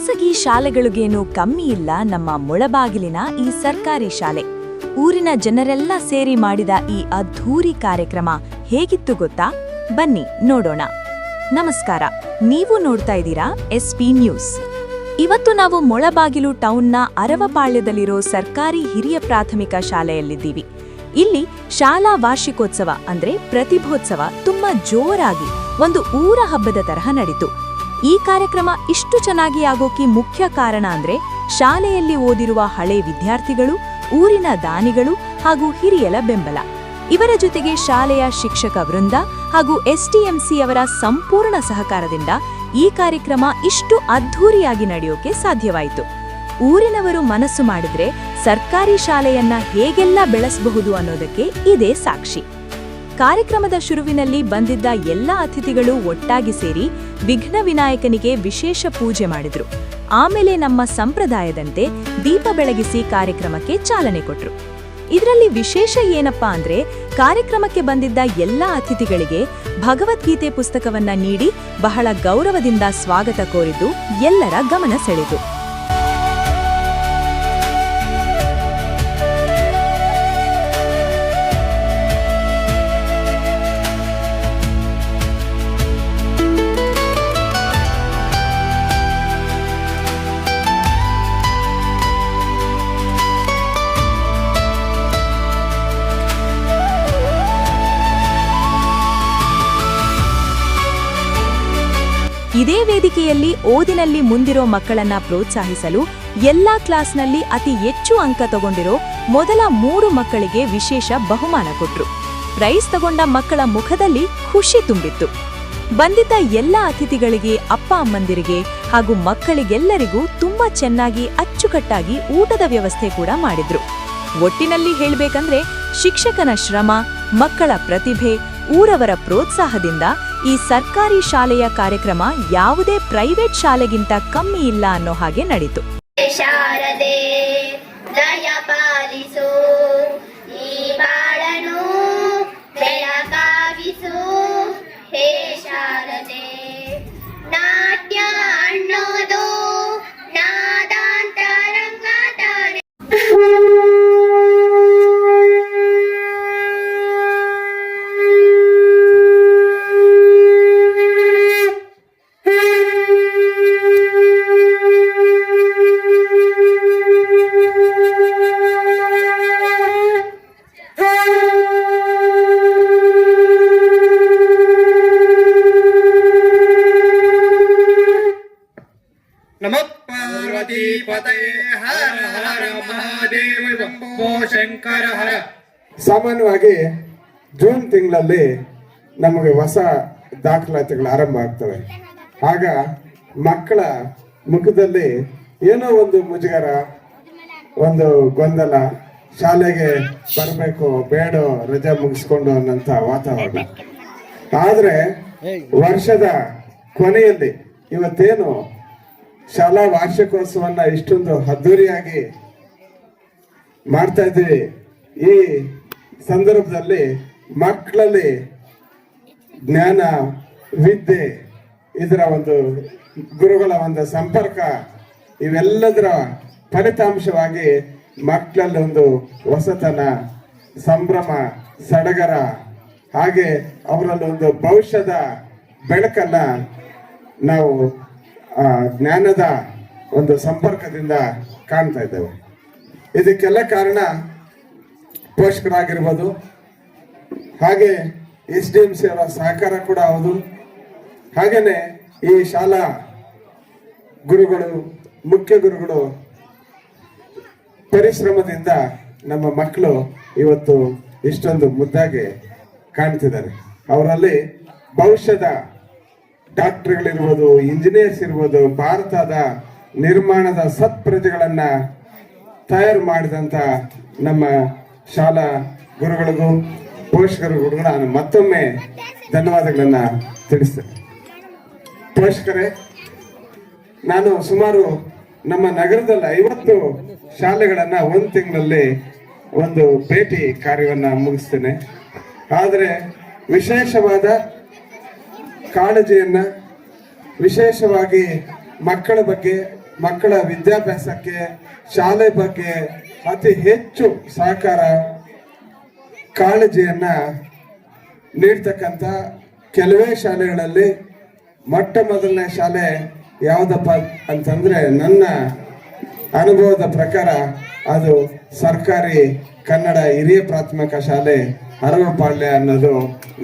ಖಾಸಗಿ ಶಾಲೆಗಳಿಗೇನು ಕಮ್ಮಿ ಇಲ್ಲ ನಮ್ಮ ಮುಳಬಾಗಿಲಿನ ಈ ಸರ್ಕಾರಿ ಶಾಲೆ. ಊರಿನ ಜನರೆಲ್ಲ ಸೇರಿ ಮಾಡಿದ ಈ ಅದ್ಧೂರಿ ಕಾರ್ಯಕ್ರಮ ಹೇಗಿತ್ತು ಗೊತ್ತಾ? ಬನ್ನಿ ನೋಡೋಣ. ನಮಸ್ಕಾರ, ನೀವು ನೋಡ್ತಾ ಇದ್ದೀರಾ SP ನ್ಯೂಸ್. ಇವತ್ತು ನಾವು ಮುಳಬಾಗಿಲು ಟೌನ್ನ ಅರವಪಾಳ್ಯದಲ್ಲಿರೋ ಸರ್ಕಾರಿ ಹಿರಿಯ ಪ್ರಾಥಮಿಕ ಶಾಲೆಯಲ್ಲಿದ್ದೀವಿ. ಇಲ್ಲಿ ಶಾಲಾ ವಾರ್ಷಿಕೋತ್ಸವ ಅಂದ್ರೆ ಪ್ರತಿಭೋತ್ಸವ ತುಂಬಾ ಜೋರಾಗಿ ಒಂದು ಊರ ಹಬ್ಬದ ತರಹ ನಡೀತು. ಈ ಕಾರ್ಯಕ್ರಮ ಇಷ್ಟು ಚೆನ್ನಾಗಿ ಆಗೋಕೆ ಮುಖ್ಯ ಕಾರಣ ಅಂದ್ರೆ ಶಾಲೆಯಲ್ಲಿ ಓದಿರುವ ಹಳೆ ವಿದ್ಯಾರ್ಥಿಗಳು, ಊರಿನ ದಾನಿಗಳು ಹಾಗೂ ಹಿರಿಯರ ಬೆಂಬಲ. ಇವರ ಜೊತೆಗೆ ಶಾಲೆಯ ಶಿಕ್ಷಕ ವೃಂದ ಹಾಗೂ STMC ಅವರ ಸಂಪೂರ್ಣ ಸಹಕಾರದಿಂದ ಈ ಕಾರ್ಯಕ್ರಮ ಇಷ್ಟು ಅದ್ಧೂರಿಯಾಗಿ ನಡೆಯೋಕೆ ಸಾಧ್ಯವಾಯಿತು. ಊರಿನವರು ಮನಸ್ಸು ಮಾಡಿದ್ರೆ ಸರ್ಕಾರಿ ಶಾಲೆಯನ್ನ ಹೇಗೆಲ್ಲ ಬೆಳೆಸಬಹುದು ಅನ್ನೋದಕ್ಕೆ ಇದೇ ಸಾಕ್ಷಿ. ಕಾರ್ಯಕ್ರಮದ ಶುರುವಿನಲ್ಲಿ ಬಂದಿದ್ದ ಎಲ್ಲ ಅತಿಥಿಗಳು ಒಟ್ಟಾಗಿ ಸೇರಿ ವಿಘ್ನ ವಿನಾಯಕನಿಗೆ ವಿಶೇಷ ಪೂಜೆ ಮಾಡಿದ್ರು. ಆಮೇಲೆ ನಮ್ಮ ಸಂಪ್ರದಾಯದಂತೆ ದೀಪ ಬೆಳಗಿಸಿ ಕಾರ್ಯಕ್ರಮಕ್ಕೆ ಚಾಲನೆ ಕೊಟ್ರು. ಇದರಲ್ಲಿ ವಿಶೇಷ ಏನಪ್ಪಾ ಅಂದ್ರೆ ಕಾರ್ಯಕ್ರಮಕ್ಕೆ ಬಂದಿದ್ದ ಎಲ್ಲ ಅತಿಥಿಗಳಿಗೆ ಭಗವದ್ಗೀತೆ ಪುಸ್ತಕವನ್ನ ನೀಡಿ ಬಹಳ ಗೌರವದಿಂದ ಸ್ವಾಗತ ಕೋರಿದ್ದು ಎಲ್ಲರ ಗಮನ ಸೆಳೆದು. ಇದೇ ವೇದಿಕೆಯಲ್ಲಿ ಓದಿನಲ್ಲಿ ಮುಂದಿರೋ ಮಕ್ಕಳನ್ನ ಪ್ರೋತ್ಸಾಹಿಸಲು ಎಲ್ಲಾ ಕ್ಲಾಸ್ನಲ್ಲಿ ಅತಿ ಹೆಚ್ಚು ಅಂಕ ತಗೊಂಡಿರೋ ಮೊದಲ 3 ಮಕ್ಕಳಿಗೆ ವಿಶೇಷ ಬಹುಮಾನ ಕೊಟ್ರು. ಪ್ರೈಸ್ ತಗೊಂಡ ಮಕ್ಕಳ ಮುಖದಲ್ಲಿ ಖುಷಿ ತುಂಬಿತ್ತು. ಬಂದಿದ್ದ ಎಲ್ಲ ಅತಿಥಿಗಳಿಗೆ, ಅಪ್ಪ ಅಮ್ಮಂದಿರಿಗೆ ಹಾಗೂ ಮಕ್ಕಳಿಗೆಲ್ಲರಿಗೂ ತುಂಬಾ ಚೆನ್ನಾಗಿ ಅಚ್ಚುಕಟ್ಟಾಗಿ ಊಟದ ವ್ಯವಸ್ಥೆ ಕೂಡ ಮಾಡಿದ್ರು. ಒಟ್ಟಿನಲ್ಲಿ ಹೇಳ್ಬೇಕಂದ್ರೆ ಶಿಕ್ಷಕನ ಶ್ರಮ, ಮಕ್ಕಳ ಪ್ರತಿಭೆ, ಊರವರ ಪ್ರೋತ್ಸಾಹದಿಂದ ಈ ಸರ್ಕಾರಿ ಶಾಲೆಯ ಕಾರ್ಯಕ್ರಮ ಯಾವುದೇ ಪ್ರೈವೇಟ್ ಶಾಲೆಗಿಂತ ಕಮ್ಮಿ ಇಲ್ಲ ಅನ್ನೋ ಹಾಗೆ ನಡೀತು. ಶಾರದೆ ದಯ ಪಾಲಿಸು, ಈ ಬಾಳನು ಬೆಳಕಾಗಿಸು. ಹೇ ಶಾರದೆ, ನಾಟ್ಯ ಅನ್ನೋದು ನಾದಾಂತರಂಗ ತಾರೆ. ಸಾಮಾನ್ಯವಾಗಿ ಜೂನ್ ತಿಂಗಳಲ್ಲಿ ನಮಗೆ ಹೊಸ ದಾಖಲಾತಿಗಳು ಆರಂಭ ಆಗ್ತವೆ. ಆಗ ಮಕ್ಕಳ ಮುಖದಲ್ಲಿ ಏನೋ ಒಂದು ಮುಜುಗರ, ಒಂದು ಗೊಂದಲ, ಶಾಲೆಗೆ ಬರಬೇಕು ಬೇಡೋ, ರಜೆ ಮುಗಿಸ್ಕೊಂಡು ಅನ್ನೋಂಥ ವಾತಾವರಣ. ಆದ್ರೆ ವರ್ಷದ ಕೊನೆಯಲ್ಲಿ ಇವತ್ತೇನು ಶಾಲಾ ವಾರ್ಷಿಕೋತ್ಸವನ್ನ ಇಷ್ಟೊಂದು ಅದ್ದೂರಿಯಾಗಿ ಮಾಡ್ತಾ ಇದ್ದೀವಿ, ಈ ಸಂದರ್ಭದಲ್ಲಿ ಮಕ್ಕಳಲ್ಲಿ ಜ್ಞಾನ, ವಿದ್ಯೆ, ಇದರ ಒಂದು ಗುರುಗಳ ಒಂದು ಸಂಪರ್ಕ, ಇವೆಲ್ಲದರ ಫಲಿತಾಂಶವಾಗಿ ಮಕ್ಕಳಲ್ಲಿ ಒಂದು ಹೊಸತನ, ಸಂಭ್ರಮ, ಸಡಗರ, ಹಾಗೆ ಅವರಲ್ಲಿ ಒಂದು ಭವಿಷ್ಯದ ಬೆಳಕನ್ನ ನಾವು ಜ್ಞಾನದ ಒಂದು ಸಂಪರ್ಕದಿಂದ ಕಾಣ್ತಾ ಇದ್ದೇವೆ. ಇದಕ್ಕೆಲ್ಲ ಕಾರಣ ಪೋಷಕರಾಗಿರ್ಬೋದು, ಹಾಗೆ SDMC ಅವರ ಸಹಕಾರ ಕೂಡ ಹೌದು. ಹಾಗೇನೆ ಈ ಶಾಲಾ ಗುರುಗಳು, ಮುಖ್ಯ ಗುರುಗಳು ಪರಿಶ್ರಮದಿಂದ ನಮ್ಮ ಮಕ್ಕಳು ಇವತ್ತು ಇಷ್ಟೊಂದು ಮುದ್ದಾಗಿ ಕಾಣ್ತಿದ್ದಾರೆ. ಅವರಲ್ಲಿ ಭವಿಷ್ಯದ ಡಾಕ್ಟರ್ಗಳಿರ್ಬೋದು, ಇಂಜಿನಿಯರ್ಸ್ ಇರ್ಬೋದು, ಭಾರತದ ನಿರ್ಮಾಣದ ಸತ್ಪ್ರಜೆಗಳನ್ನ ತಯಾರು ಮಾಡಿದಂತ ನಮ್ಮ ಶಾಲಾ ಗುರುಗಳಿಗೂ ಪೋಷಕರಿಗೂ ನಾನು ಮತ್ತೊಮ್ಮೆ ಧನ್ಯವಾದಗಳನ್ನ ತಿಳಿಸ್ತೇನೆ. ಪೋಷಕರೇ, ನಾನು ಸುಮಾರು ನಮ್ಮ ನಗರದಲ್ಲಿ 50 ಶಾಲೆಗಳನ್ನ ಒಂದು ತಿಂಗಳಲ್ಲಿ ಒಂದು ಭೇಟಿ ಕಾರ್ಯವನ್ನ ಮುಗಿಸ್ತೇನೆ. ಆದರೆ ವಿಶೇಷವಾದ ಕಾಳಜಿಯನ್ನ, ವಿಶೇಷವಾಗಿ ಮಕ್ಕಳ ಬಗ್ಗೆ ಮಕ್ಕಳ ವಿದ್ಯಾಭ್ಯಾಸಕ್ಕೆ, ಶಾಲೆ ಬಗ್ಗೆ ಅತಿ ಹೆಚ್ಚು ಸಹಕಾರ, ಕಾಳಜಿಯನ್ನ ನೀಡ್ತಕ್ಕಂಥ ಕೆಲವೇ ಶಾಲೆಗಳಲ್ಲಿ ಮೊಟ್ಟ ಮೊದಲನೇ ಶಾಲೆ ಯಾವುದಪ್ಪ ಅಂತಂದ್ರೆ ನನ್ನ ಅನುಭವದ ಪ್ರಕಾರ ಅದು ಸರ್ಕಾರಿ ಕನ್ನಡ ಹಿರಿಯ ಪ್ರಾಥಮಿಕ ಶಾಲೆ ಹರವಪಾಳ್ಯ ಅನ್ನೋದು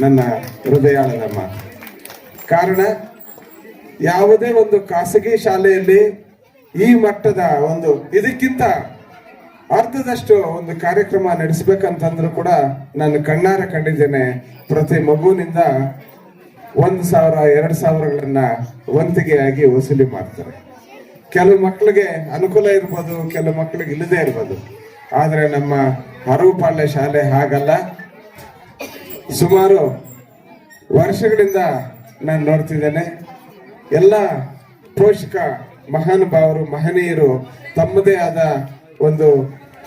ನನ್ನ ಹೃದಯಾಳದ ಮಾತು. ಕಾರಣ, ಯಾವುದೇ ಒಂದು ಖಾಸಗಿ ಶಾಲೆಯಲ್ಲಿ ಈ ಮಟ್ಟದ ಒಂದು ಇದಕ್ಕಿಂತ ಅರ್ಧದಷ್ಟು ಒಂದು ಕಾರ್ಯಕ್ರಮ ನಡೆಸಬೇಕಂತಂದ್ರೂ ಕೂಡ ನಾನು ಕಣ್ಣಾರೆ ಕಂಡಿದ್ದೇನೆ. ಪ್ರತಿ ಮಗುವಿನಿಂದ 1,000 2,000ಗಳನ್ನ ವಂತಿಗೆಯಾಗಿ ವಸೂಲಿ ಮಾಡ್ತಾರೆ. ಕೆಲವು ಮಕ್ಕಳಿಗೆ ಅನುಕೂಲ ಇರ್ಬೋದು, ಕೆಲವು ಮಕ್ಕಳಿಗೆ ಇಲ್ಲದೆ ಇರ್ಬೋದು. ಆದ್ರೆ ನಮ್ಮ ಹರವಪಾಳ್ಯ ಶಾಲೆ ಹಾಗಲ್ಲ. ಸುಮಾರು ವರ್ಷಗಳಿಂದ ನಾನು ನೋಡ್ತಿದ್ದೇನೆ, ಎಲ್ಲ ಪೋಷಕ ಮಹಾನುಭಾವರು, ಮಹನೀಯರು ತಮ್ಮದೇ ಆದ ಒಂದು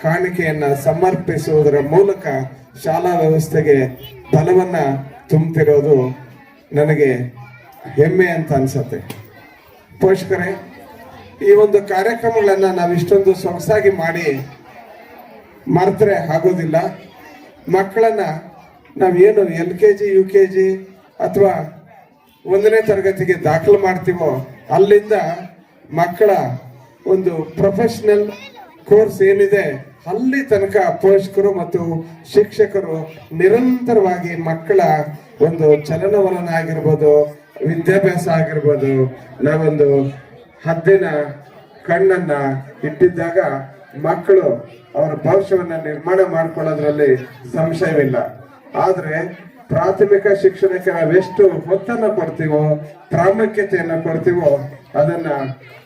ಕಾಣಿಕೆಯನ್ನ ಸಮರ್ಪಿಸುವುದರ ಮೂಲಕ ಶಾಲಾ ವ್ಯವಸ್ಥೆಗೆ ಬಲವನ್ನ ತುಂಬುತ್ತಿರೋದು ನನಗೆ ಹೆಮ್ಮೆ ಅಂತ ಅನ್ಸತ್ತೆ. ಪೋಷಕರೇ, ಈ ಒಂದು ಕಾರ್ಯಕ್ರಮಗಳನ್ನ ನಾವು ಇಷ್ಟೊಂದು ಸೊಗಸಾಗಿ ಮಾಡಿ ಮರೆತರೆ ಆಗೋದಿಲ್ಲ. ಮಕ್ಕಳನ್ನ ನಾವೇನು LKG UKG ಅಥವಾ 1ನೇ ತರಗತಿಗೆ ದಾಖಲು ಮಾಡ್ತೀವೋ ಅಲ್ಲಿಂದ ಮಕ್ಕಳ ಒಂದು ಪ್ರೊಫೆಷನಲ್ ಕೋರ್ಸ್ ಏನಿದೆ ಅಲ್ಲಿ ತನಕ ಪೋಷಕರು ಮತ್ತು ಶಿಕ್ಷಕರು ನಿರಂತರವಾಗಿ ಮಕ್ಕಳ ಒಂದು ಚಲನವಲನ ಆಗಿರ್ಬೋದು, ವಿದ್ಯಾಭ್ಯಾಸ ಆಗಿರ್ಬೋದು, ನಾವೊಂದು ಹದ್ದಿನ ಕಣ್ಣನ್ನ ಇಟ್ಟಿದ್ದಾಗ ಮಕ್ಕಳು ಅವರ ಭವಿಷ್ಯವನ್ನ ನಿರ್ಮಾಣ ಮಾಡ್ಕೊಳ್ಳೋದ್ರಲ್ಲಿ ಸಂಶಯವಿಲ್ಲ. ಆದ್ರೆ ಪ್ರಾಥಮಿಕ ಶಿಕ್ಷಣಕ್ಕೆ ನಾವೆಷ್ಟು ಹೊತ್ತನ್ನ ಕೊಡ್ತೀವೋ, ಪ್ರಾಮುಖ್ಯತೆಯನ್ನ ಕೊಡ್ತೀವೋ, ಅದನ್ನ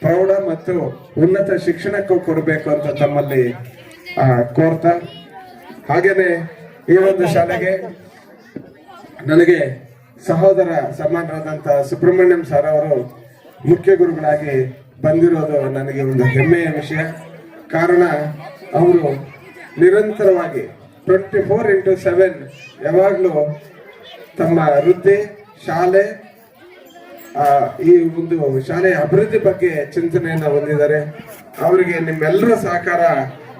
ಪ್ರೌಢ ಮತ್ತು ಉನ್ನತ ಶಿಕ್ಷಣಕ್ಕೂ ಕೊಡಬೇಕು ಅಂತ ತಮ್ಮಲ್ಲಿ ಕೋರ್ತಾ, ಹಾಗೇನೆ ಈ ಒಂದು ಶಾಲೆಗೆ ನನಗೆ ಸಹೋದರ ಸಮಾನರಾದಂತ ಸುಬ್ರಹ್ಮಣ್ಯಂ ಸರ್ ಅವರು ಮುಖ್ಯ ಗುರುಗಳಾಗಿ ಬಂದಿರೋದು ನನಗೆ ಒಂದು ಹೆಮ್ಮೆಯ ವಿಷಯ. ಕಾರಣ, ಅವರು ನಿರಂತರವಾಗಿ 24x7 ಯಾವಾಗಲೂ ತಮ್ಮ ವೃತ್ತಿ, ಶಾಲೆ, ಈ ಒಂದು ಶಾಲೆಯ ಅಭಿವೃದ್ಧಿ ಬಗ್ಗೆ ಚಿಂತನೆಯನ್ನ ಹೊಂದಿದ್ದಾರೆ. ಅವರಿಗೆ ನಿಮ್ಮೆಲ್ಲರ ಸಹಕಾರ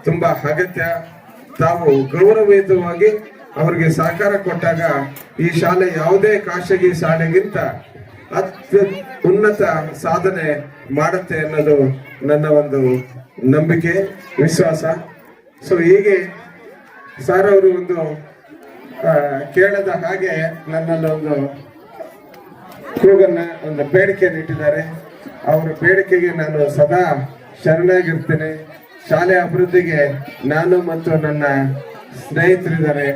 ತುಂಬಾ ಅಗತ್ಯ. ತಾವು ಗೌರವಯುತವಾಗಿ ಅವರಿಗೆ ಸಹಕಾರ ಕೊಟ್ಟಾಗ ಈ ಶಾಲೆ ಯಾವುದೇ ಖಾಸಗಿ ಶಾಲೆಗಿಂತ ಉನ್ನತ ಸಾಧನೆ ಮಾಡುತ್ತೆ ಅನ್ನೋದು ನನ್ನ ಒಂದು ನಂಬಿಕೆ, ವಿಶ್ವಾಸ. ಸೊ ಹೀಗೆ ಸರ್ ಅವರು ಒಂದು ಕೇಳದ ಹಾಗೆ ನನ್ನಲ್ಲಿ ಒಂದು ಕೂಗನ್ನ, ಒಂದು ಬೇಡಿಕೆಯನ್ನು ಇಟ್ಟಿದ್ದಾರೆ. ಅವರ ಬೇಡಿಕೆಗೆ ನಾನು ಸದಾ ಶರಣಾಗಿರ್ತೇನೆ. ಶಾಲೆ ಅಭಿವೃದ್ಧಿಗೆ ನಾನು ಮತ್ತು ನನ್ನ ಸ್ನೇಹಿತರಿದ್ದಾರೆ.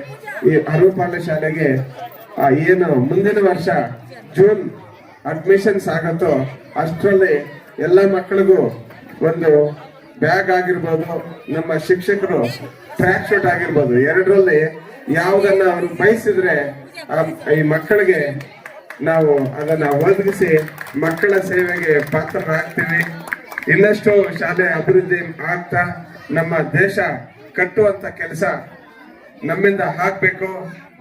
ಈ ಹರವಪಾಳ್ಯ ಶಾಲೆಗೆ ಏನು ಮುಂದಿನ ವರ್ಷ ಜೂನ್ ಅಡ್ಮಿಷನ್ಸ್ ಆಗತ್ತೋ ಅಷ್ಟರಲ್ಲಿ ಎಲ್ಲ ಮಕ್ಕಳಿಗೂ ಒಂದು ಬ್ಯಾಗ್ ಆಗಿರ್ಬೋದು, ನಮ್ಮ ಶಿಕ್ಷಕರು ಟ್ರ್ಯಾಕ್ ಶೂಟ್ ಆಗಿರ್ಬೋದು, ಎರಡರಲ್ಲಿ ಯಾವುದನ್ನ ಅವರು ಬಯಸಿದ್ರೆ ಈ ಮಕ್ಕಳಿಗೆ ನಾವು ಅದನ್ನ ಒದಗಿಸಿ ಮಕ್ಕಳ ಸೇವೆಗೆ ಪಾತ್ರರಾಗ್ತೀವಿ. ಇನ್ನಷ್ಟು ಶಾಲೆ ಅಭಿವೃದ್ಧಿ ಆಗ್ತಾ ನಮ್ಮ ದೇಶ ಕಟ್ಟುವಂತ ಕೆಲಸ ನಮ್ಮಿಂದ ಆಗ್ಬೇಕು.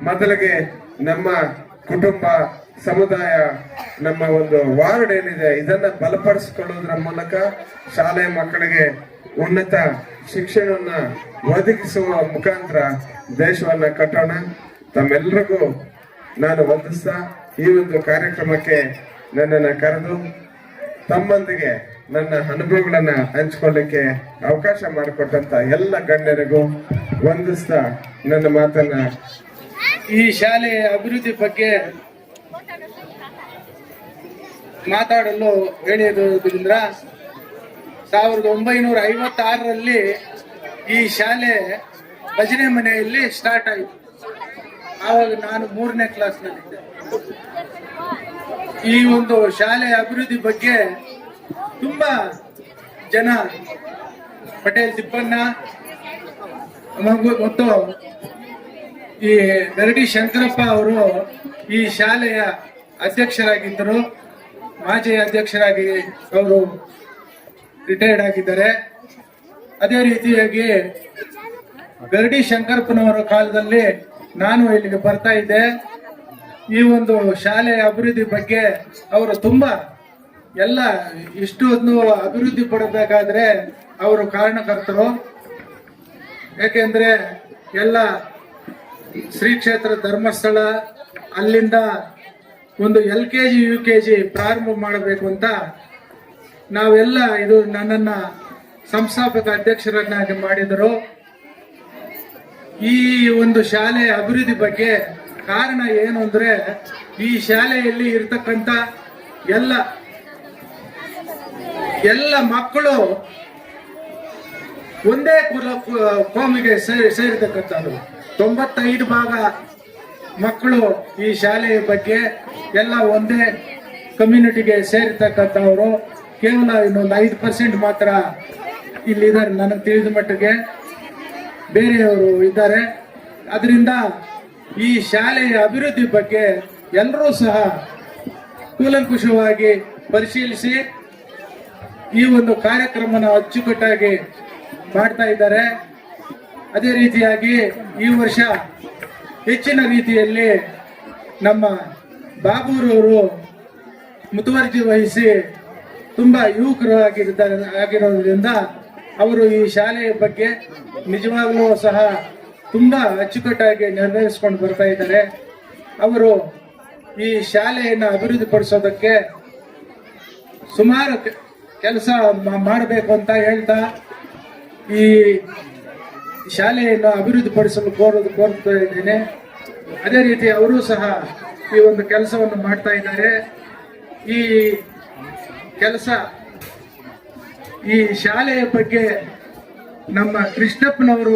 ಮೊದಲಿಗೆ ನಮ್ಮ ಕುಟುಂಬ, ಸಮುದಾಯ, ನಮ್ಮ ಒಂದು ವಾರ್ಡ್ ಏನಿದೆ ಇದನ್ನ ಬಲಪಡಿಸಿಕೊಳ್ಳುವುದರ ಮೂಲಕ ಶಾಲೆಯ ಮಕ್ಕಳಿಗೆ ಉನ್ನತ ಶಿಕ್ಷಣವನ್ನ ಒದಗಿಸುವ ಮುಖಾಂತರ ದೇಶವನ್ನ ಕಟ್ಟೋಣ. ತಮ್ಮೆಲ್ಲರಿಗೂ ನಾನು ವಂದಿಸ್ತಾ ಈ ಒಂದು ಕಾರ್ಯಕ್ರಮಕ್ಕೆ ನನ್ನನ್ನು ಕರೆದು ತಮ್ಮೊಂದಿಗೆ ನನ್ನ ಅನುಭವಗಳನ್ನ ಹಂಚಿಕೊಳ್ಳಿಕ್ಕೆ ಅವಕಾಶ ಮಾಡಿಕೊಟ್ಟಂತ ಎಲ್ಲ ಗಣ್ಯರಿಗೂ ವಂದಿಸ್ತಾ ನನ್ನ ಮಾತನ್ನ ಈ ಶಾಲೆಯ ಅಭಿವೃದ್ಧಿ ಬಗ್ಗೆ ಮಾತಾಡಲು ಹೇಳಿರುವುದರಿಂದ 1956ರಲ್ಲಿ ಈ ಶಾಲೆ ಭಜನೆ ಮನೆಯಲ್ಲಿ ಸ್ಟಾರ್ಟ್ ಆಯಿತು. ಆವಾಗ ನಾನು 3ನೇ ಕ್ಲಾಸ್ನಲ್ಲಿದ್ದೆ. ಈ ಒಂದು ಶಾಲೆಯ ಅಭಿವೃದ್ಧಿ ಬಗ್ಗೆ ತುಂಬಾ ಜನ, ಪಟೇಲ್ ತಿಪ್ಪಣ್ಣ ಮತ್ತು ಈ ಗರಡಿ ಶಂಕರಪ್ಪ ಅವರು ಈ ಶಾಲೆಯ ಅಧ್ಯಕ್ಷರಾಗಿದ್ದರು. ಮಾಜಿ ಅಧ್ಯಕ್ಷರಾಗಿ ಅವರು ರಿಟೈರ್ಡ್ ಆಗಿದ್ದಾರೆ. ಅದೇ ರೀತಿಯಾಗಿ ಗರಡಿ ಶಂಕರಪ್ಪನವರ ಕಾಲದಲ್ಲಿ ನಾನು ಇಲ್ಲಿಗೆ ಬರ್ತಾ ಇದ್ದೆ. ಈ ಒಂದು ಶಾಲೆಯ ಅಭಿವೃದ್ಧಿ ಬಗ್ಗೆ ಅವರು ತುಂಬಾ ಎಲ್ಲ ಇಷ್ಟೊಂದು ಅಭಿವೃದ್ಧಿ ಪಡಬೇಕಾದ್ರೆ ಅವರು ಕಾರಣಕರ್ತರು. ಯಾಕೆಂದ್ರೆ ಎಲ್ಲ ಶ್ರೀ ಕ್ಷೇತ್ರ ಧರ್ಮಸ್ಥಳ ಅಲ್ಲಿಂದ ಒಂದು LKG UKG ಪ್ರಾರಂಭ ಮಾಡಬೇಕು ಅಂತ ನಾವೆಲ್ಲ ಇದು ನನ್ನನ್ನ ಸಂಸ್ಥಾಪಕ ಅಧ್ಯಕ್ಷರನ್ನಾಗಿ ಮಾಡಿದರು. ಈ ಒಂದು ಶಾಲೆಯ ಅಭಿವೃದ್ಧಿ ಬಗ್ಗೆ ಕಾರಣ ಏನು ಅಂದ್ರೆ ಈ ಶಾಲೆಯಲ್ಲಿ ಇರ್ತಕ್ಕಂಥ ಎಲ್ಲ ಮಕ್ಕಳು ಒಂದೇ ಕೋಮಿಗೆ ಸೇರಿರ್ತಕ್ಕಂಥದ್ದು. 95% ಮಕ್ಕಳು ಈ ಶಾಲೆಯ ಬಗ್ಗೆ ಎಲ್ಲ ಒಂದೇ ಕಮ್ಯುನಿಟಿಗೆ ಸೇರಿರ್ತಕ್ಕಂಥವರು. ಕೇವಲ ಇನ್ನೊಂದು 5% ಮಾತ್ರ ಇಲ್ಲಿದ್ದಾರೆ, ನನಗೆ ತಿಳಿದ ಮಟ್ಟಿಗೆ ಬೇರೆಯವರು ಇದ್ದಾರೆ. ಅದರಿಂದ ಈ ಶಾಲೆಯ ಅಭಿವೃದ್ಧಿ ಬಗ್ಗೆ ಎಲ್ಲರೂ ಸಹ ಕೂಲಂಕುಷವಾಗಿ ಪರಿಶೀಲಿಸಿ ಈ ಒಂದು ಕಾರ್ಯಕ್ರಮನ ಅಚ್ಚುಕಟ್ಟಾಗಿ ಮಾಡ್ತಾ ಇದ್ದಾರೆ. ಅದೇ ರೀತಿಯಾಗಿ ಈ ವರ್ಷ ಹೆಚ್ಚಿನ ರೀತಿಯಲ್ಲಿ ನಮ್ಮ ಬಾಬೂರವರು ಮುತುವರ್ಜಿ ವಹಿಸಿ ತುಂಬ ಯುವಕರು ಆಗಿರೋದ್ರಿಂದ ಅವರು ಈ ಶಾಲೆಯ ಬಗ್ಗೆ ನಿಜವಾಗ್ಲೂ ಸಹ ತುಂಬ ಅಚ್ಚುಕಟ್ಟಾಗಿ ನಿರ್ವಹಿಸ್ಕೊಂಡು ಬರ್ತಾ ಇದ್ದಾರೆ. ಅವರು ಈ ಶಾಲೆಯನ್ನು ಅಭಿವೃದ್ಧಿಪಡಿಸೋದಕ್ಕೆ ಸುಮಾರು ಕೆಲಸ ಮಾಡಬೇಕು ಅಂತ ಹೇಳ್ತಾ ಈ ಶಾಲೆಯನ್ನು ಅಭಿವೃದ್ಧಿಪಡಿಸಲು ಕೋರ್ತಾ ಇದ್ದೇನೆ. ಅದೇ ರೀತಿ ಅವರು ಸಹ ಈ ಒಂದು ಕೆಲಸವನ್ನು ಮಾಡ್ತಾ ಇದ್ದಾರೆ. ಈ ಕೆಲಸ ಈ ಶಾಲೆಯ ಬಗ್ಗೆ ನಮ್ಮ ಕೃಷ್ಣಪ್ಪನವರು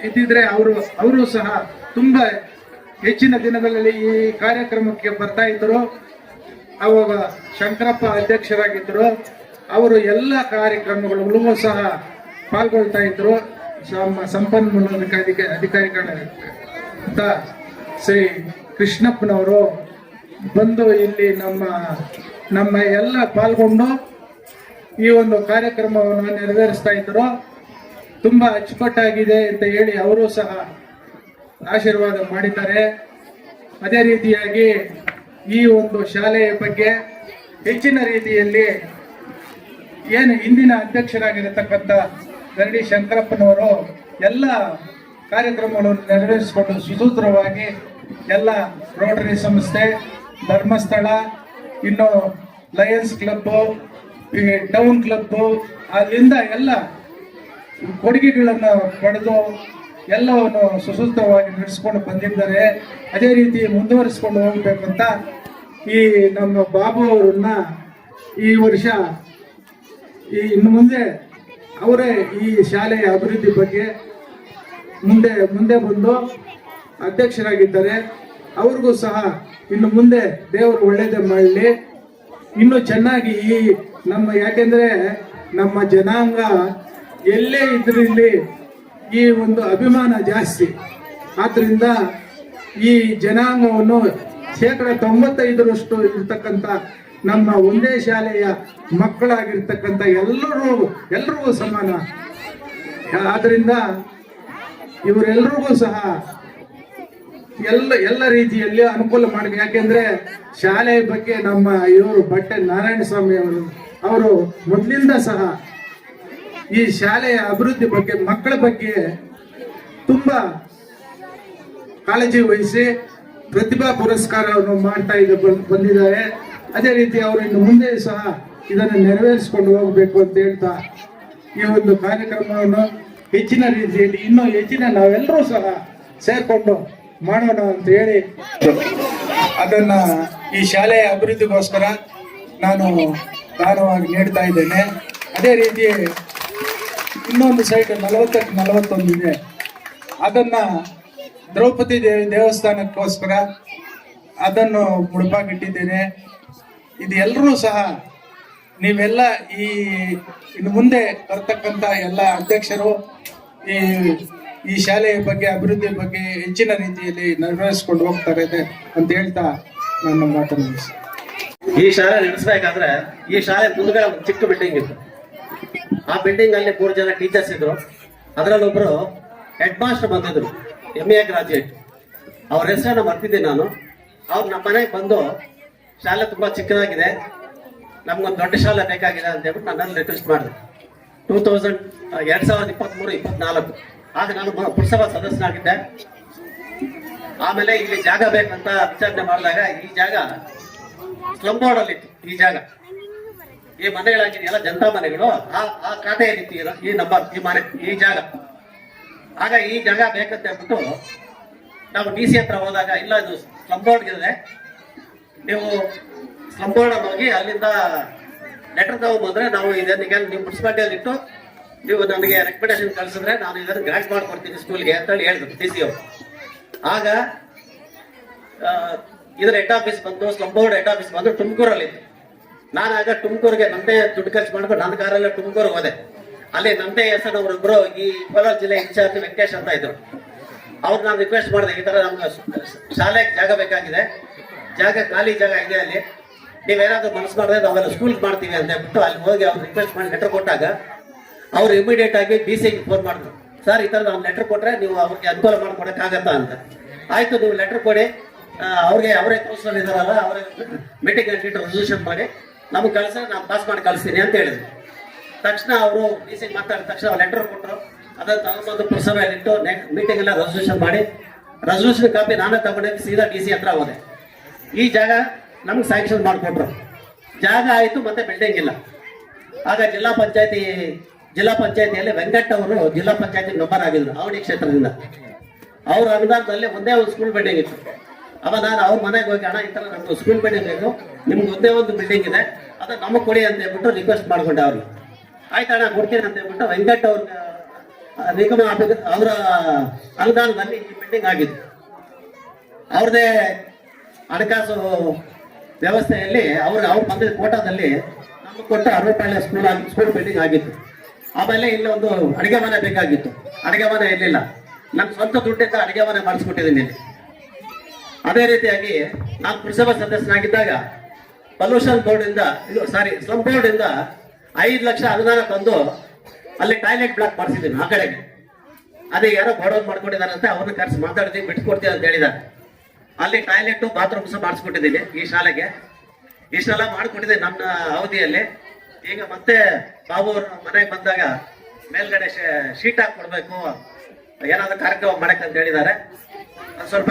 ಇದ್ದಿದ್ರೆ ಅವರು ಸಹ ತುಂಬಾ ಹೆಚ್ಚಿನ ದಿನಗಳಲ್ಲಿ ಈ ಕಾರ್ಯಕ್ರಮಕ್ಕೆ ಬರ್ತಾ ಇದ್ರು. ಅವಾಗ ಶಂಕರಪ್ಪ ಅಧ್ಯಕ್ಷರಾಗಿದ್ದರು. ಅವರು ಎಲ್ಲ ಕಾರ್ಯಕ್ರಮಗಳಿಗೂ ಸಹ ಪಾಲ್ಗೊಳ್ತಾ ಇದ್ರು. ಸಂಪನ್ಮೂಲ ಅಧಿಕಾರಿಗಳಂತ ಶ್ರೀ ಕೃಷ್ಣಪ್ಪನವರು ಬಂದು ಇಲ್ಲಿ ನಮ್ಮ ಎಲ್ಲ ಪಾಲ್ಗೊಂಡು ಈ ಒಂದು ಕಾರ್ಯಕ್ರಮವನ್ನು ನೆರವೇರಿಸ್ತಾ ಇದ್ರು. ತುಂಬಾ ಅಚ್ಚುಕಟ್ಟಾಗಿದೆ ಅಂತ ಹೇಳಿ ಅವರು ಸಹ ಆಶೀರ್ವಾದ ಮಾಡಿದ್ದಾರೆ. ಅದೇ ರೀತಿಯಾಗಿ ಈ ಒಂದು ಶಾಲೆಯ ಬಗ್ಗೆ ಹೆಚ್ಚಿನ ರೀತಿಯಲ್ಲಿ ಏನು ಇಂದಿನ ಅಧ್ಯಕ್ಷರಾಗಿರತಕ್ಕಂಥ ಗರಡಿ ಶಂಕರಪ್ಪನವರು ಎಲ್ಲ ಕಾರ್ಯಕ್ರಮಗಳನ್ನು ನೆರವೇರಿಸಿಕೊಂಡು ಸುಸೂತ್ರವಾಗಿ ಎಲ್ಲ ರೋಟರಿ ಸಂಸ್ಥೆ, ಧರ್ಮಸ್ಥಳ, ಇನ್ನು ಲಯನ್ಸ್ ಕ್ಲಬ್, ಟೌನ್ ಕ್ಲಬ್, ಅಲ್ಲಿಂದ ಎಲ್ಲ ಕೊಡುಗೆಗಳನ್ನು ಪಡೆದು ಎಲ್ಲವನ್ನು ಸುಸೂತ್ರವಾಗಿ ನಡೆಸ್ಕೊಂಡು ಬಂದಿದ್ದಾರೆ. ಅದೇ ರೀತಿ ಮುಂದುವರಿಸ್ಕೊಂಡು ಹೋಗ್ಬೇಕಂತ ಈ ನಮ್ಮ ಬಾಬು ಅವರನ್ನ ಈ ವರ್ಷ ಇನ್ನು ಮುಂದೆ ಅವರೇ ಈ ಶಾಲೆಯ ಅಭಿವೃದ್ಧಿ ಬಗ್ಗೆ ಮುಂದೆ ಬಂದು ಅಧ್ಯಕ್ಷರಾಗಿದ್ದಾರೆ. ಅವ್ರಿಗೂ ಸಹ ಇನ್ನು ಮುಂದೆ ದೇವರು ಒಳ್ಳೇದೇ ಮಾಡಲಿ. ಇನ್ನು ಚೆನ್ನಾಗಿ ಯಾಕೆಂದ್ರೆ ನಮ್ಮ ಜನಾಂಗ ಎಲ್ಲೇ ಇದ್ರೂ ಇಲ್ಲಿ ಈ ಒಂದು ಅಭಿಮಾನ ಜಾಸ್ತಿ. ಆದ್ರಿಂದ ಈ ಜನಾಂಗವನ್ನು 95% ಇರ್ತಕ್ಕಂಥ ನಮ್ಮ ಒಂದೇ ಶಾಲೆಯ ಮಕ್ಕಳಾಗಿರ್ತಕ್ಕಂಥ ಎಲ್ಲರಿಗೂ ಸಮಾನ. ಆದ್ರಿಂದ ಇವರೆಲ್ಲರಿಗೂ ಸಹ ಎಲ್ಲ ರೀತಿಯಲ್ಲಿ ಅನುಕೂಲ ಮಾಡಬೇಕು. ಯಾಕೆಂದ್ರೆ ಶಾಲೆಯ ಬಗ್ಗೆ ನಮ್ಮ ಇವರು ಬಟ್ಟೆ ನಾರಾಯಣ ಸ್ವಾಮಿ ಅವರು ಮೊದಲಿಂದ ಸಹ ಈ ಶಾಲೆಯ ಅಭಿವೃದ್ಧಿ ಬಗ್ಗೆ, ಮಕ್ಕಳ ಬಗ್ಗೆ ತುಂಬಾ ಕಾಳಜಿ ವಹಿಸಿ ಪ್ರತಿಭಾ ಪುರಸ್ಕಾರವನ್ನು ಮಾಡ್ತಾ ಬಂದಿದ್ದಾರೆ. ಅದೇ ರೀತಿ ಅವರು ಇನ್ನು ಮುಂದೆ ಸಹ ಇದನ್ನು ನೆರವೇರಿಸಿಕೊಂಡು ಹೋಗಬೇಕು ಅಂತ ಹೇಳ್ತಾ ಈ ಒಂದು ಕಾರ್ಯಕ್ರಮವನ್ನು ಹೆಚ್ಚಿನ ರೀತಿಯಲ್ಲಿ ಇನ್ನೂ ಹೆಚ್ಚಿನ ನಾವೆಲ್ಲರೂ ಸಹ ಸೇರ್ಕೊಂಡು ಮಾಡೋಣ ಅಂತ ಹೇಳಿ ಅದನ್ನ ಈ ಶಾಲೆಯ ಅಭಿವೃದ್ಧಿಗೋಸ್ಕರ ನಾನು ದಾನವಾಗಿ ನೀಡ್ತಾ ಇದ್ದೇನೆ. ಅದೇ ರೀತಿ ಇನ್ನೊಂದು ಸೈಟ್ 40ಕ್ಕೆ 41 ಇದೆ. ಅದನ್ನ ದ್ರೌಪದಿ ದೇವಸ್ಥಾನಕ್ಕೋಸ್ಕರ ಅದನ್ನು ಮುಡುಪಾಗಿಟ್ಟಿದ್ದೇನೆ. ಇದು ಎಲ್ಲರೂ ಸಹ ನೀವೆಲ್ಲ ಇನ್ನು ಮುಂದೆ ಬರ್ತಕ್ಕಂಥ ಎಲ್ಲ ಅಧ್ಯಕ್ಷರು ಈ ಶಾಲೆಯ ಬಗ್ಗೆ, ಅಭಿವೃದ್ಧಿ ಬಗ್ಗೆ ಹೆಚ್ಚಿನ ರೀತಿಯಲ್ಲಿ ನಿರ್ವಹಿಸ್ಕೊಂಡು ಹೋಗ್ತಾರೆ ಅಂತ ಹೇಳ್ತಾ ನನ್ನ ಮಾತನ್ನು ಮುಗಿಸಿ. ಈ ಶಾಲೆ ನಡೆಸಬೇಕಾದ್ರೆ ಈ ಶಾಲೆ ಮುಂದ್ಗಡೆ ಒಂದು ಚಿಕ್ಕ ಬಿಲ್ಡಿಂಗ್ ಇತ್ತು. ಆ ಬಿಲ್ಡಿಂಗ್ ಅಲ್ಲಿ 3 ಜನ ಟೀಚರ್ಸ್ ಇದ್ರು. ಅದರಲ್ಲೊಬ್ರು ಹೆಡ್ ಮಾಸ್ಟರ್ ಬಂದಿದ್ರು, MA ಗ್ರಾಜುಯೇಟ್. ಅವ್ರ ಹೆಸರನ್ನ ಮರ್ತಿದ್ದೀನಿ ನಾನು. ಅವ್ರು ನಮ್ಮ ಮನೆಗೆ ಬಂದು ಶಾಲೆ ತುಂಬಾ ಚಿಕ್ಕದಾಗಿದೆ, ನಮ್ಗೊಂದು ದೊಡ್ಡ ಶಾಲೆ ಬೇಕಾಗಿದೆ ಅಂತ ಹೇಳ್ಬಿಟ್ಟು ನನ್ನಲ್ಲಿ ರಿಕ್ವೆಸ್ಟ್ ಮಾಡಿದೆ 2023-24 ಆಗ ನಾನು ಪುರಸಭಾ ಸದಸ್ಯನಾಗಿದ್ದೆ. ಆಮೇಲೆ ಇಲ್ಲಿ ಜಾಗ ಬೇಕಂತ ವಿಚಾರಣೆ ಮಾಡಿದಾಗ ಈ ಜಾಗ ಸ್ಲಮ್ ಬೋರ್ಡ್ ಅಲ್ಲಿ ಇತ್ತು. ಈ ಜಾಗ ಈ ಮನೆಗಳಾಗಿದೆಯಲ್ಲ ಜನತಾ ಮನೆಗಳು ಆ ಖಾತೆಯಲ್ಲಿತ್ತು ಈ ನಂಬರ್ ಈ ಮನೆ ಈ ಜಾಗ. ಆಗ ಈ ಜಾಗ ಬೇಕಂತ ಹೇಳ್ಬಿಟ್ಟು ನಾವು DC ಹತ್ರ ಹೋದಾಗ ಇಲ್ಲ ಇದು ಸ್ಲಮ್ ಬೋರ್ಡ್ ಇದೆ, ನೀವು ಸ್ಲಮ್ ಬೋರ್ಡ್ ಹೋಗಿ ಅಲ್ಲಿಂದ ಲೆಟರ್ ತಗೊಂಡ್ಬಂದ್ರೆ ನಾವು ಇದನ್ನ ನೀವು ಮುನ್ಸಿಪಾಲಿಟಿಯಲ್ಲಿ ಇಟ್ಟು ನೀವು ನನಗೆ ರೆಕಮೆಂಡೇಶನ್ ಕಳಿಸಿದ್ರೆ ನಾನು ಇದನ್ನು ಗ್ರಾಂಟ್ ಮಾಡ್ಕೊಡ್ತೀನಿ ಸ್ಕೂಲ್ಗೆ ಅಂತ ಹೇಳಿ ಹೇಳಿದ್ರು DC ಅವರು. ಆಗ ಇದರ ಹೆಡ್ ಆಫೀಸ್ ಬಂದು ಸ್ಲಮ್ ಬೋರ್ಡ್ ಹೆಡ್ ಆಫೀಸ್ ಬಂದು ತುಮಕೂರಲ್ಲಿ ಇತ್ತು. ನಾನು ಆಗ ತುಮಕೂರಿಗೆ ನಂದೇ ದುಡ್ಡು ಖರ್ಚು ಮಾಡ್ಕೊಂಡು ನನ್ನ ಕಾರಲ್ಲೇ ತುಮಕೂರಿಗೆ ಹೋದೆ. ಅಲ್ಲಿ ನಂದೇ ಹೆಸರವರೊಬ್ರು ಈ ಕೋಲಾರ ಜಿಲ್ಲೆ ಇನ್ಚಾರ್ಜ್ ವೆಂಕಟೇಶ್ ಅಂತ ಇದ್ರು. ಅವ್ರು ನಾನು ರಿಕ್ವೆಸ್ಟ್ ಮಾಡಿದೆ, ಈ ತರ ನಮ್ಗೆ ಶಾಲೆಗೆ ಜಾಗ ಬೇಕಾಗಿದೆ, ಜಾಗ ಖಾಲಿ ಜಾಗ ಇದೆ, ಅಲ್ಲಿ ನೀವೇನಾದ್ರೂ ಮನಸ್ಸು ಮಾಡಿದ್ರೆ ನಾವೆಲ್ಲ ಸ್ಕೂಲ್ಗೆ ಮಾಡ್ತೀವಿ ಅಂತ ಹೇಳ್ಬಿಟ್ಟು ಅಲ್ಲಿ ಹೋಗಿ ಅವ್ರು ರಿಕ್ವೆಸ್ಟ್ ಮಾಡಿ ಲೆಟರ್ ಕೊಟ್ಟಾಗ ಅವ್ರು ಇಮಿಡಿಯೇಟ್ ಆಗಿ DC-ಗೆ ಫೋನ್ ಮಾಡಿದ್ರು. ಸರ್ ಈ ತರ ನಾವು ಲೆಟರ್ ಕೊಟ್ರೆ ನೀವು ಅವ್ರಿಗೆ ಅನುಕೂಲ ಮಾಡ್ಕೊಡಕ್ಕಾಗತ್ತಾ ಅಂತ. ಆಯ್ತು ನೀವು ಲೆಟರ್ ಕೊಡಿ, ಅವ್ರಿಗೆ ಅವರೇ ಕೌನ್ಸಿಲರ್ ಇದಾರಲ್ಲ ಅವರೇ ಮೀಟಿಂಗ್ ಇಟ್ಟು ರೆಸಲ್ಯೂಷನ್ ಮಾಡಿ ನಮಗೆ ಕಳಿಸಿದ್ರೆ ನಾನು ಪಾಸ್ ಮಾಡಿ ಕಳಿಸ್ತೀನಿ ಅಂತ ಹೇಳಿದ್ರು. ತಕ್ಷಣ ಅವರು DC-ಗೆ ಮಾತಾಡಿದ ತಕ್ಷಣ ಲೆಟರ್ ಕೊಟ್ಟರು. ಅದನ್ನು ತಗೊಂಡ್ಬಂದು ಪುರಸಭೆಯಲ್ಲಿಟ್ಟು ಮೀಟಿಂಗ್ ಎಲ್ಲ ರೆಸಲ್ಯೂಷನ್ ಮಾಡಿ ರೆಸಲ್ಯೂಷನ್ ಕಾಪಿ ನಾನೇ ತಗೊಂಡಿದ್ದು ಸೀದಾ DC ಹತ್ರ ಹೋದೆ. ಈ ಜಾಗ ನಮ್ಗೆ ಸ್ಯಾಂಕ್ಷನ್ ಮಾಡಿಕೊಟ್ರು. ಜಾಗ ಆಯಿತು, ಮತ್ತೆ ಬಿಲ್ಡಿಂಗ್ ಇಲ್ಲ. ಆಗ ಜಿಲ್ಲಾ ಪಂಚಾಯತಿಯಲ್ಲಿ ವೆಂಕಟ್ ಅವರು ಜಿಲ್ಲಾ ಪಂಚಾಯತಿ ಮೆಂಬರ್ ಆಗಿದ್ರು ಅವಳಿ ಕ್ಷೇತ್ರದಿಂದ. ಅವ್ರ ಅನುದಾನದಲ್ಲಿ ಒಂದೇ ಒಂದು ಸ್ಕೂಲ್ ಬಿಲ್ಡಿಂಗ್ ಇತ್ತು. ಅವಾಗ ನಾನು ಅವ್ರ ಮನೆಗೆ ಹೋಗಿ ಅಣ್ಣ ಈ ಥರ ನಮ್ಗೆ ಸ್ಕೂಲ್ ಬಿಲ್ಡಿಂಗ್ ಬೇಕು, ನಿಮ್ಗೆ ಒಂದೇ ಒಂದು ಬಿಲ್ಡಿಂಗ್ ಇದೆ, ಅದು ನಮಗೆ ಕೊಡಿ ಅಂತ ಹೇಳ್ಬಿಟ್ಟು ರಿಕ್ವೆಸ್ಟ್ ಮಾಡ್ಕೊಂಡೆ ಅವ್ರಿಗೆ. ಆಯ್ತು ಅಣ್ಣ ಕೊಡ್ತೀನಿ ಅಂತ ಹೇಳ್ಬಿಟ್ಟು ವೆಂಕಟ್ ಅವ್ರ ನಿಗಮ ಅವರ ಅನುದಾನದಲ್ಲಿ ಈ ಬಿಲ್ಡಿಂಗ್ ಆಗಿತ್ತು. ಅವ್ರದೇ ಹಣಕಾಸು ವ್ಯವಸ್ಥೆಯಲ್ಲಿ ಅವ್ರು ಬಂದಿದ್ದ ಕೋಟಾದಲ್ಲಿ ನಮಗೆ ಕೊಟ್ಟ 60 ಸ್ಕೂಲ್ ಬಿಲ್ಡಿಂಗ್ ಆಗಿತ್ತು. ಆಮೇಲೆ ಇಲ್ಲಿ ಒಂದು ಅಡಿಗೆ ಮನೆ ಬೇಕಾಗಿತ್ತು, ಅಡಿಗೆ ಮನೆ ಇರಲಿಲ್ಲ. ನನ್ನ ಸ್ವಂತ ದುಡ್ಡಿಂದ ಅಡಿಗೆ ಮನೆ ಮಾಡಿಸ್ಕೊಟ್ಟಿದ್ದೀನಿ ಇಲ್ಲಿ. ಅದೇ ರೀತಿಯಾಗಿ ನಾನು ಪುರಸಭಾ ಸದಸ್ಯನಾಗಿದ್ದಾಗ ಪೊಲ್ಯೂಷನ್ ಬೋರ್ಡ್ ಇಂದ ಸ್ಲಮ್ ಬೋರ್ಡ್ ಇಂದ 5 ಲಕ್ಷ ಅನುದಾನ ತಂದು ಅಲ್ಲಿ ಟಾಯ್ಲೆಟ್ ಬ್ಲಾಕ್ ಮಾಡಿಸಿದ್ದೀನಿ ಆ ಕಡೆಗೆ. ಅದೇ ಯಾರೋ ಗೋಡೌನ್ ಮಾಡ್ಕೊಂಡಿದ್ದಾರಂತೆ, ಅವ್ರನ್ನ ಕರೆಸಿ ಮಾತಾಡ್ತೀವಿ ಬಿಟ್ಕೊಡ್ತೀವಿ ಅಂತ ಹೇಳಿದ್ದಾರೆ. ಅಲ್ಲಿ ಟಾಯ್ಲೆಟ್ ಬಾತ್ರೂಮ್ಸ್ ಮಾಡಿಸ್ಕೊಟ್ಟಿದ್ದೀನಿ ಈ ಶಾಲೆಗೆ. ಇಷ್ಟೆಲ್ಲ ಮಾಡಿಕೊಟ್ಟಿದ್ದೀನಿ ನನ್ನ ಅವಧಿಯಲ್ಲಿ. ಈಗ ಮತ್ತೆ ಬಾಬು ಅವ್ರ ಮನೆಗೆ ಬಂದಾಗ ಮೇಲ್ಗಡೆ ಶೀಟ್ ಹಾಕಿ ಕೊಡ್ಬೇಕು, ಏನಾದ್ರು ಕಾರ್ಯಕ್ರಮ ಮಾಡಕ್ಕೆ ಅಂತ ಹೇಳಿದ್ದಾರೆ. ಸ್ವಲ್ಪ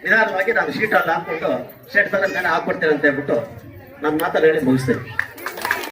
ನಿಧಾನವಾಗಿ ನಾನು ಶೀಟ್ ಅಲ್ಲಿ ಹಾಕೊಂಡು ಶೆಡ್ ತರ ಮೇಲೆ ಹಾಕೊಡ್ತೇನೆ ಅಂತ ಹೇಳ್ಬಿಟ್ಟು ನನ್ನ ಮಾತನ್ನು ಹೇಳಿ ಮುಗಿಸ್ತೇನೆ.